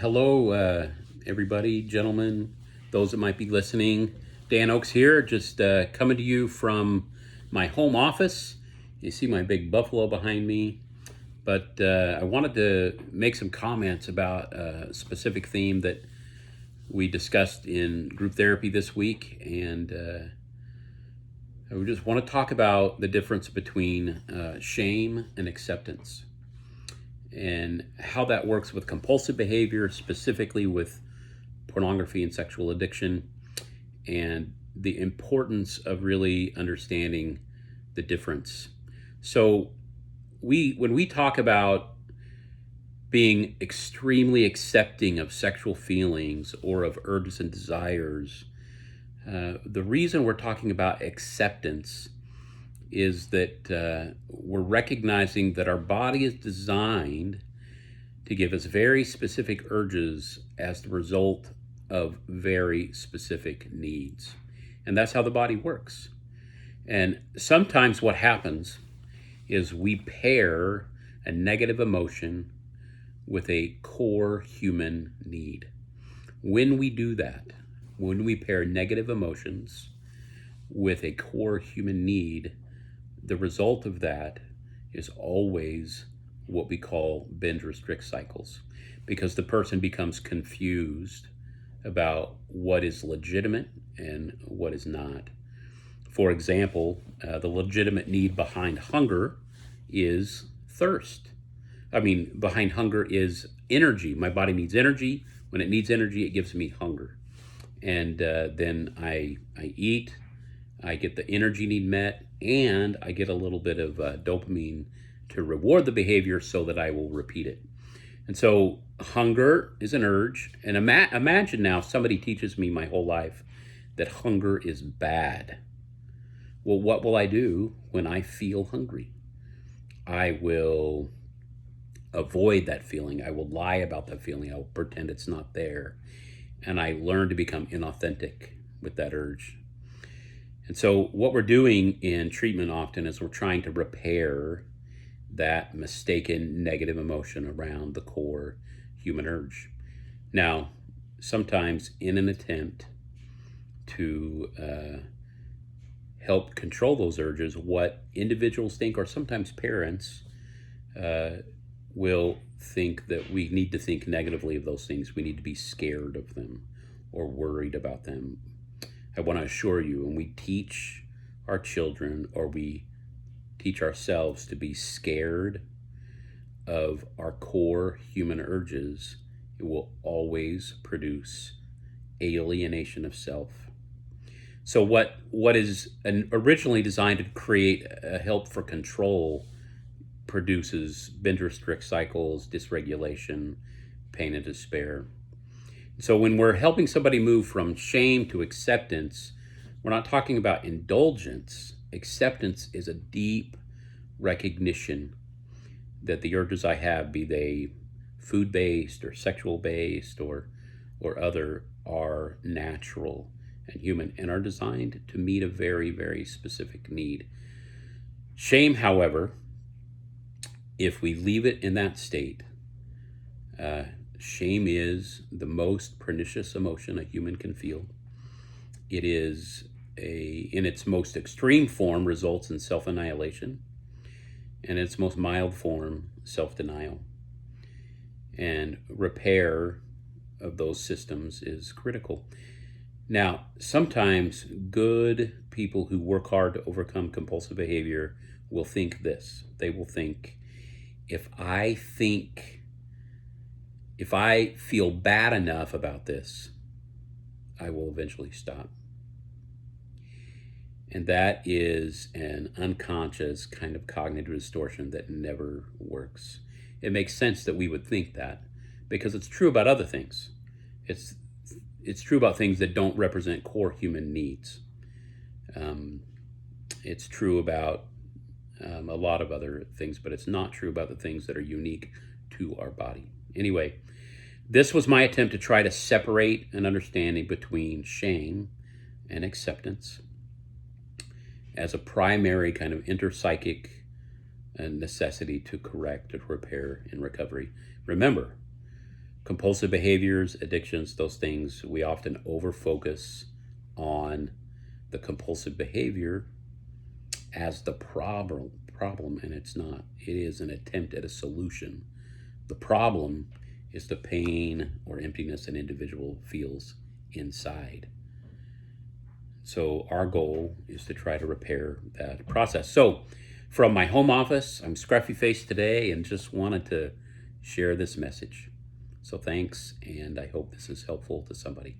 Hello, everybody, gentlemen, those that might be listening. Dan Oakes here, just coming to you from my home office. You see my big buffalo behind me, but I wanted to make some comments about a specific theme that we discussed in group therapy this week, and I just want to talk about the difference between shame and acceptance, and how that works with compulsive behavior, specifically with pornography and sexual addiction, and the importance of really understanding the difference. So, when we talk about being extremely accepting of sexual feelings or of urges and desires, the reason we're talking about acceptance is that we're recognizing that our body is designed to give us very specific urges as the result of very specific needs. And that's how the body works. And sometimes what happens is we pair a negative emotion with a core human need. When we do that, when we pair negative emotions with a core human need, the result of that is always what we call binge restrict cycles, because the person becomes confused about what is legitimate and what is not. For example, the legitimate need behind hunger is thirst. Behind hunger is energy. My body needs energy. When it needs energy, it gives me hunger. And then I eat, I get the energy need met, and I get a little bit of dopamine to reward the behavior so that I will repeat it. And so hunger is an urge. And imagine now somebody teaches me my whole life that hunger is bad. Well, what will I do when I feel hungry? I will avoid that feeling. I will lie about that feeling. I will pretend it's not there. And I learn to become inauthentic with that urge. And so what we're doing in treatment often is we're trying to repair that mistaken negative emotion around the core human urge. Now, sometimes in an attempt to help control those urges, what individuals think, or sometimes parents, will think that we need to think negatively of those things. We need to be scared of them or worried about them. I want to assure you, when we teach our children or we teach ourselves to be scared of our core human urges, it will always produce alienation of self. So what is originally designed to create a help for control produces binge restrict cycles, dysregulation, pain, and despair. So when we're helping somebody move from shame to acceptance, we're not talking about indulgence. Acceptance is a deep recognition that the urges I have, be they food-based or sexual-based or other, are natural and human and are designed to meet a very, very specific need. Shame, however, if we leave it in that state, shame is the most pernicious emotion a human can feel. It is in its most extreme form, results in self-annihilation, and in its most mild form, self-denial. And repair of those systems is critical. Now, sometimes good people who work hard to overcome compulsive behavior will think this. They will think, if I feel bad enough about this, I will eventually stop. And that is an unconscious kind of cognitive distortion that never works. It makes sense that we would think that because it's true about other things. It's true about things that don't represent core human needs. It's true about a lot of other things, but it's not true about the things that are unique to our body. Anyway, this was my attempt to try to separate an understanding between shame and acceptance as a primary kind of interpsychic necessity to correct, to repair, and recovery. Remember, compulsive behaviors, addictions, those things, we often over-focus on the compulsive behavior as the problem, and it's not. It is an attempt at a solution. The problem is the pain or emptiness an individual feels inside. So our goal is to try to repair that process. So from my home office, I'm scruffy faced today and just wanted to share this message. So thanks, and I hope this is helpful to somebody.